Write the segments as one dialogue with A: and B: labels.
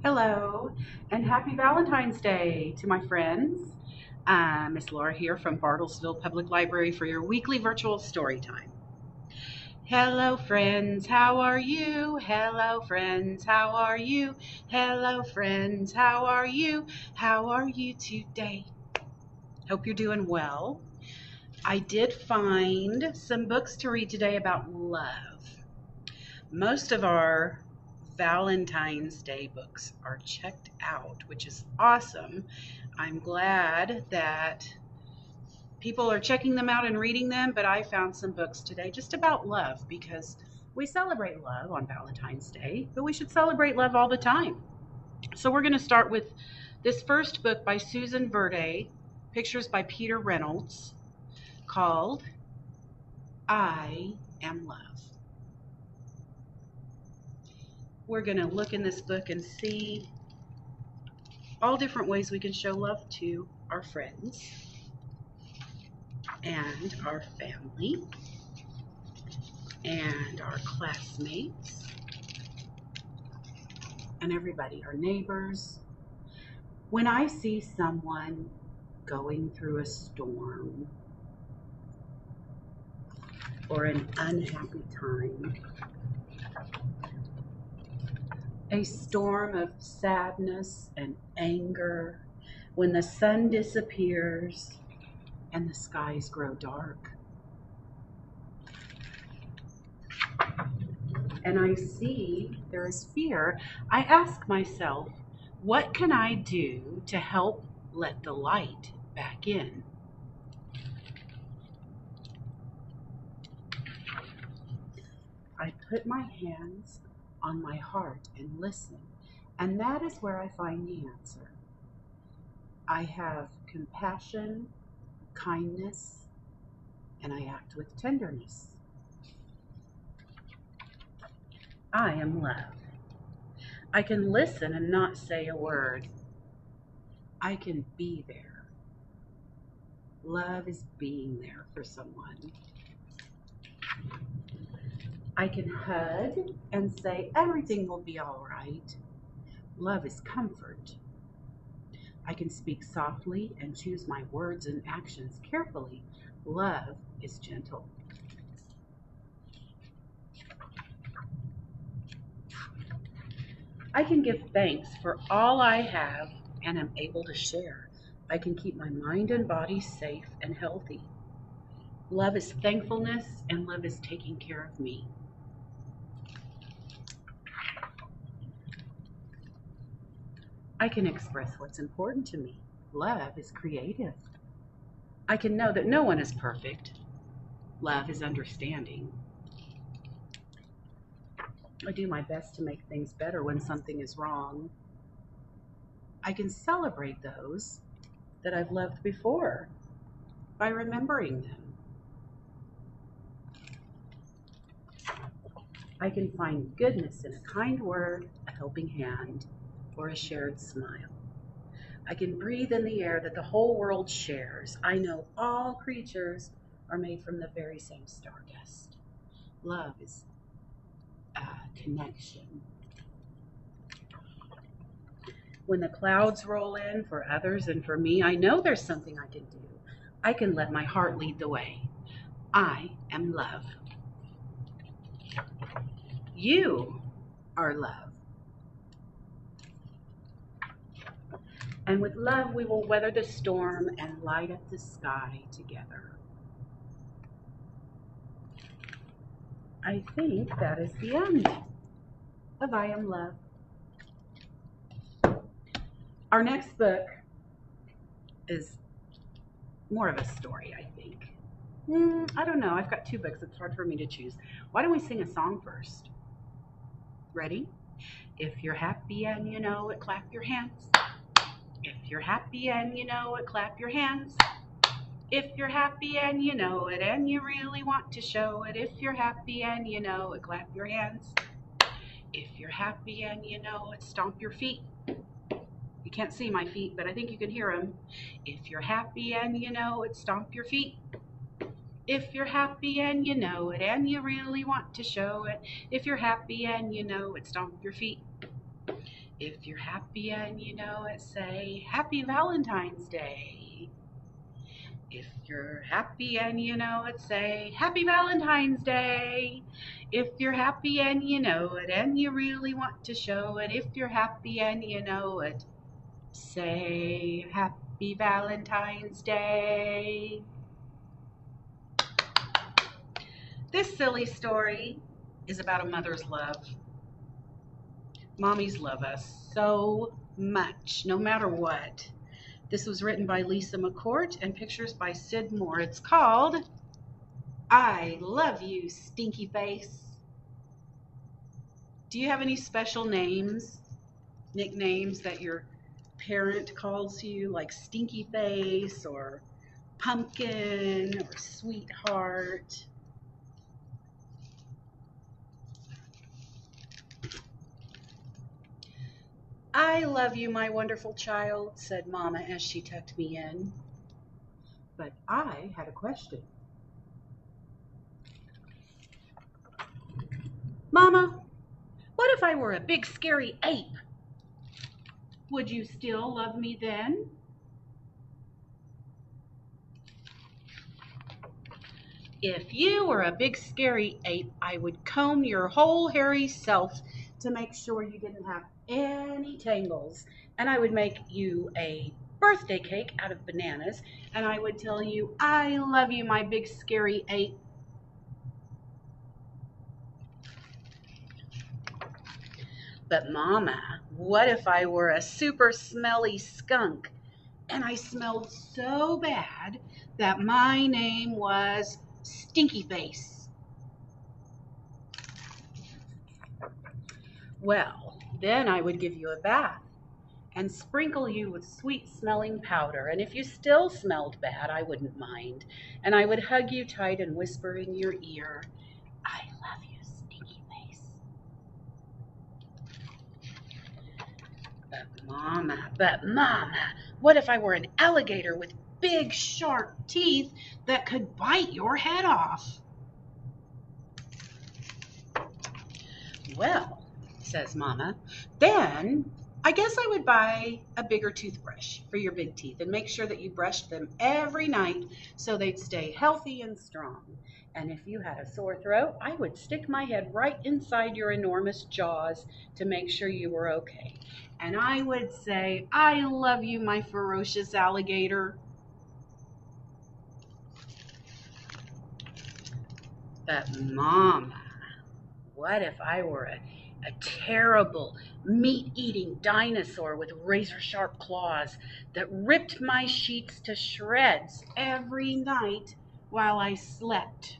A: Hello, and happy Valentine's Day to my friends. Miss Laura here from Bartlesville Public Library for your weekly virtual story time. Hello, friends, how are you? Hello, friends, how are you? Hello, friends, how are you? How are you today? Hope you're doing well. I did find some books to read today about love. Most of our Valentine's Day books are checked out, which is awesome. I'm glad that people are checking them out and reading them, but I found some books today just about love because we celebrate love on Valentine's Day, but we should celebrate love all the time. So we're going to start with this first book by Susan Verde, pictures by Peter Reynolds, called I Am Love. We're going to look in this book and see all different ways we can show love to our friends and our family and our classmates and everybody, our neighbors. When I see someone going through a storm or an unhappy time, a storm of sadness and anger, when the sun disappears and the skies grow dark, and I see there is fear, I ask myself, what can I do to help let the light back in? I put my hands on my heart and listen, and that is where I find the answer. I have compassion, kindness, and I act with tenderness. I am love. I can listen and not say a word. I can be there. Love is being there for someone. I can hug and say everything will be all right. Love is comfort. I can speak softly and choose my words and actions carefully. Love is gentle. I can give thanks for all I have and am able to share. I can keep my mind and body safe and healthy. Love is thankfulness, and love is taking care of me. I can express what's important to me. Love is creative. I can know that no one is perfect. Love is understanding. I do my best to make things better when something is wrong. I can celebrate those that I've loved before by remembering them. I can find goodness in a kind word, a helping hand, or a shared smile. I can breathe in the air that the whole world shares. I know all creatures are made from the very same stardust. Love is a connection. When the clouds roll in for others and for me, I know there's something I can do. I can let my heart lead the way. I am love. You are love. And with love, we will weather the storm and light up the sky together. I think that is the end of I Am Love. Our next book is more of a story, I think. I don't know. I've got two books. It's hard for me to choose. Why don't we sing a song first? Ready? If you're happy and you know it, clap your hands. If you're happy and you know it, clap your hands. If you're happy and you know it and you really want to show it, if you're happy and you know it, clap your hands. If you're happy and you know it, stomp your feet. You can't see my feet, but I think you can hear them. If you're happy and you know it, stomp your feet. If you're happy and you know it and you really want to show it, if you're happy and you know it, stomp your feet. If you're happy and you know it, say Happy Valentine's Day. If you're happy and you know it, say Happy Valentine's Day. If you're happy and you know it and you really want to show it, if you're happy and you know it, say Happy Valentine's Day. This silly story is about a mother's love. Mommies love us so much, no matter what. This was written by Lisa McCourt and pictures by Sid Moore. It's called I Love You, Stinky Face. Do you have any special names, nicknames that your parent calls you, like Stinky Face or Pumpkin or Sweetheart? I love you, my wonderful child, said Mama as she tucked me in. But I had a question. Mama, what if I were a big scary ape? Would you still love me then? If you were a big scary ape, I would comb your whole hairy self to make sure you didn't have any tangles. And I would make you a birthday cake out of bananas. And I would tell you, I love you, my big scary ape. But Mama, what if I were a super smelly skunk and I smelled so bad that my name was Stinky Face? Well, then I would give you a bath and sprinkle you with sweet smelling powder. And if you still smelled bad, I wouldn't mind. And I would hug you tight and whisper in your ear, I love you, Stinky Face. But Mama, what if I were an alligator with big sharp teeth that could bite your head off? Well, says Mama, then I guess I would buy a bigger toothbrush for your big teeth and make sure that you brushed them every night so they'd stay healthy and strong. And if you had a sore throat, I would stick my head right inside your enormous jaws to make sure you were okay. And I would say, I love you, my ferocious alligator. But Mama, what if I were a terrible meat-eating dinosaur with razor-sharp claws that ripped my sheets to shreds every night while I slept?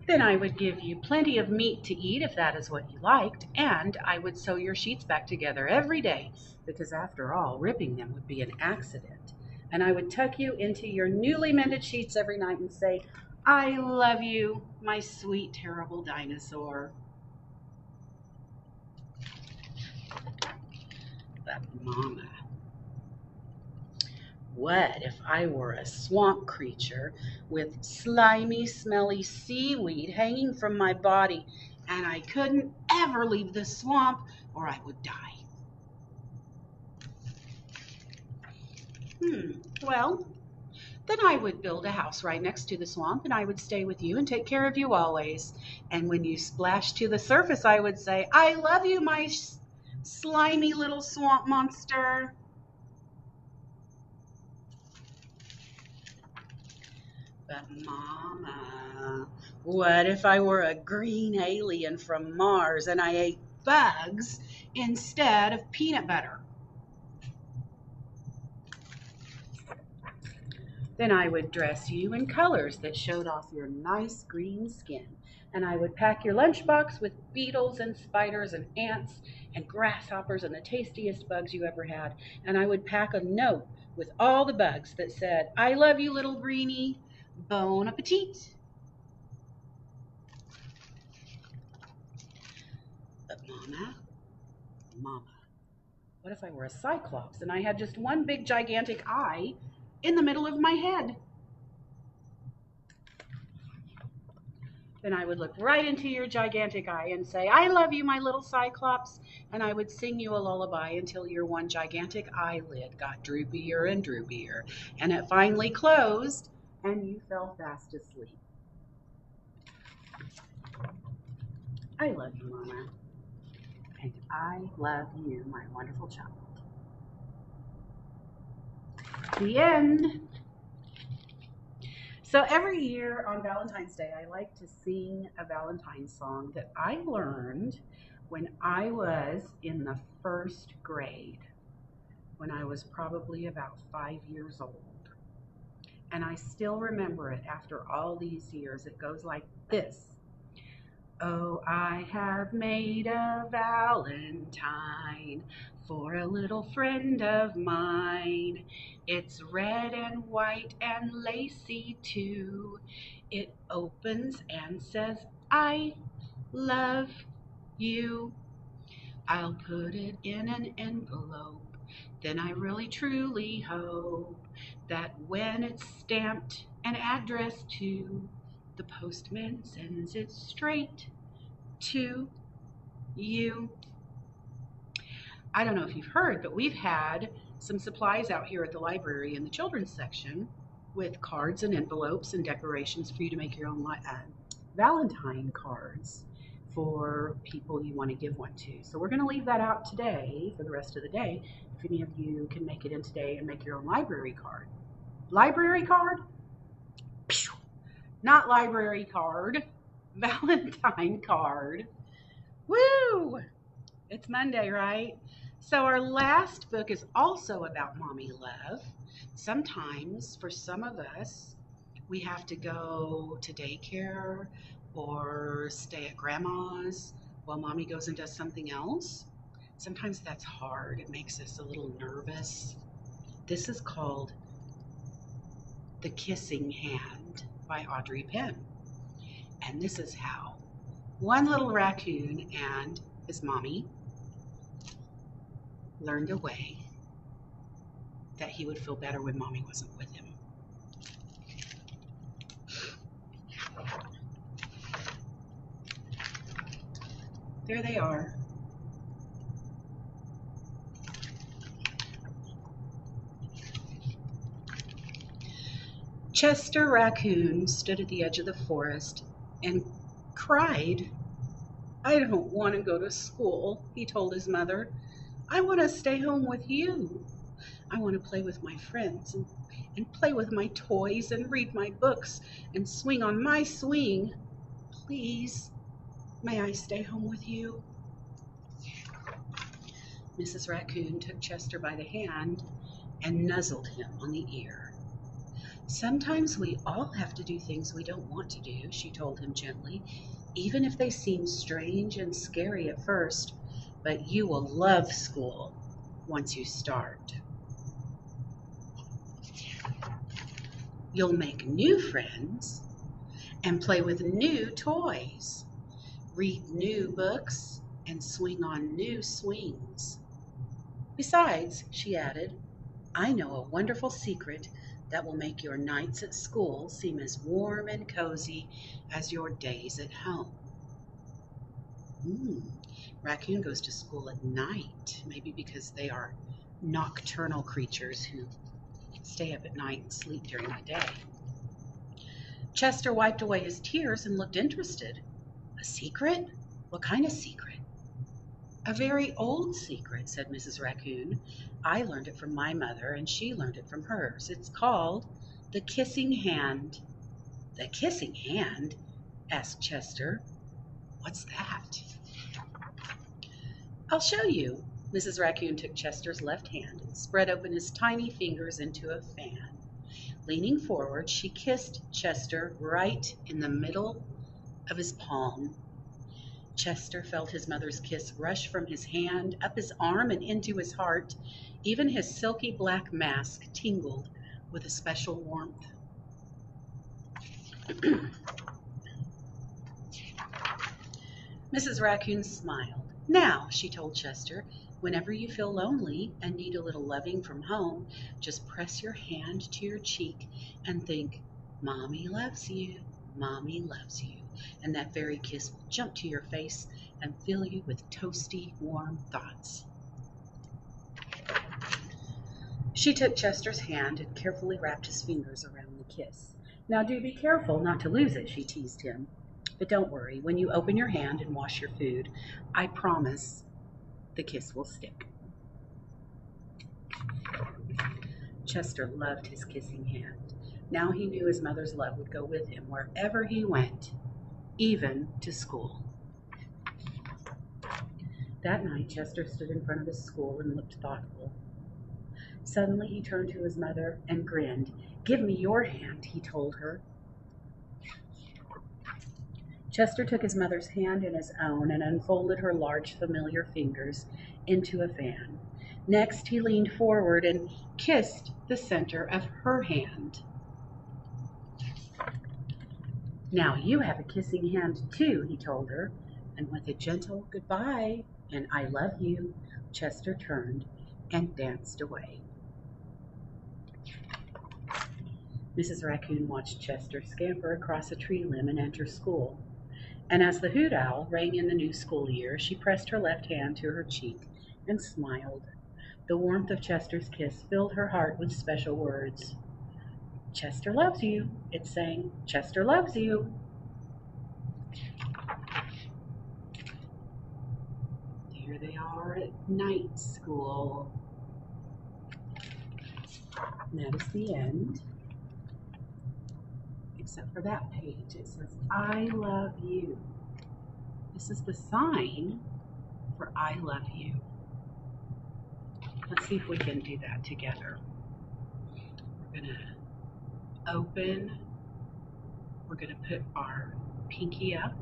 A: Then I would give you plenty of meat to eat if that is what you liked, and I would sew your sheets back together every day because after all, ripping them would be an accident. And I would tuck you into your newly mended sheets every night and say, I love you, my sweet, terrible dinosaur. But Mama, what if I were a swamp creature with slimy, smelly seaweed hanging from my body and I couldn't ever leave the swamp or I would die? Well, then I would build a house right next to the swamp and I would stay with you and take care of you always. And when you splashed to the surface, I would say, I love you, my slimy little swamp monster. But Mama, what if I were a green alien from Mars and I ate bugs instead of peanut butter? Then I would dress you in colors that showed off your nice green skin. And I would pack your lunchbox with beetles and spiders and ants and grasshoppers and the tastiest bugs you ever had. And I would pack a note with all the bugs that said, I love you, little greenie. Bon appetit. But Mama, what if I were a cyclops and I had just one big gigantic eye in the middle of my head? Then I would look right into your gigantic eye and say, I love you, my little Cyclops. And I would sing you a lullaby until your one gigantic eyelid got droopier and droopier. And it finally closed and you fell fast asleep. I love you, Mama. And I love you, my wonderful child. The end. So every year on Valentine's Day, I like to sing a Valentine's song that I learned when I was in the first grade, when I was probably about 5 years old. And I still remember it after all these years. It goes like this. Oh, I have made a valentine for a little friend of mine. It's red and white and lacy too. It opens and says, I love you. I'll put it in an envelope. Then I really truly hope that when it's stamped and addressed to, the postman sends it straight to you. I don't know if you've heard, but we've had some supplies out here at the library in the children's section with cards and envelopes and decorations for you to make your own Valentine cards for people you want to give one to. So we're going to leave that out today for the rest of the day. If any of you can make it in today and make your own library card. Library card? Pew! Not library card. Valentine card. Woo! It's Monday, right? So our last book is also about mommy love. Sometimes, for some of us, we have to go to daycare or stay at grandma's while mommy goes and does something else. Sometimes that's hard. It makes us a little nervous. This is called The Kissing Hand by Audrey Penn. And this is how one little raccoon and his mommy learned a way that he would feel better when mommy wasn't with him. There they are. Chester Raccoon stood at the edge of the forest and cried. I don't want to go to school, he told his mother. I want to stay home with you. I want to play with my friends and play with my toys and read my books and swing on my swing. Please, may I stay home with you? Mrs. Raccoon took Chester by the hand and nuzzled him on the ear. Sometimes we all have to do things we don't want to do, she told him gently, even if they seem strange and scary at first, but you will love school once you start. You'll make new friends and play with new toys, read new books, and swing on new swings. Besides, she added, I know a wonderful secret that will make your nights at school seem as warm and cozy as your days at home. Raccoon goes to school at night, maybe because they are nocturnal creatures who stay up at night and sleep during the day. Chester wiped away his tears and looked interested. A secret? What kind of secret? A very old secret, said Mrs. Raccoon. I learned it from my mother, and she learned it from hers. It's called The Kissing Hand. The Kissing Hand? Asked Chester. What's that? I'll show you. Mrs. Raccoon took Chester's left hand and spread open his tiny fingers into a fan. Leaning forward, she kissed Chester right in the middle of his palm. Chester felt his mother's kiss rush from his hand, up his arm, and into his heart. Even his silky black mask tingled with a special warmth. Mrs. Raccoon smiled. Now, she told Chester, whenever you feel lonely and need a little loving from home, just press your hand to your cheek and think, Mommy loves you, Mommy loves you. and that very kiss will jump to your face and fill you with toasty, warm thoughts. She took Chester's hand and carefully wrapped his fingers around the kiss. Now do be careful not to lose it, she teased him. But don't worry, when you open your hand and wash your food, I promise the kiss will stick. Chester loved his kissing hand. Now he knew his mother's love would go with him wherever he went, even to school. That night, Chester stood in front of his school and looked thoughtful. Suddenly, he turned to his mother and grinned. "Give me your hand," he told her. Chester took his mother's hand in his own and unfolded her large, familiar fingers into a fan. Next, he leaned forward and kissed the center of her hand. "Now you have a kissing hand too," he told her, and with a gentle goodbye and "I love you," Chester turned and danced away. Mrs. Raccoon watched Chester scamper across a tree limb and enter school. And as the hoot owl rang in the new school year, she pressed her left hand to her cheek and smiled. The warmth of Chester's kiss filled her heart with special words. "Chester loves you," it sang. "Chester loves you." Here they are at night school. And that is the end. Except for that page, it says, "I love you." This is the sign for "I love you." Let's see if we can do that together. We're going to open, we're going to put our pinky up,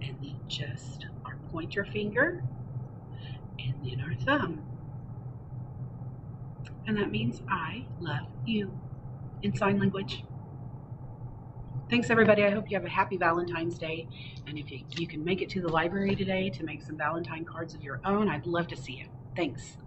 A: and then just our pointer finger, and then our thumb. And that means "I love you" in sign language. Thanks, everybody. I hope you have a happy Valentine's Day. And if you can make it to the library today to make some Valentine cards of your own, I'd love to see you. Thanks.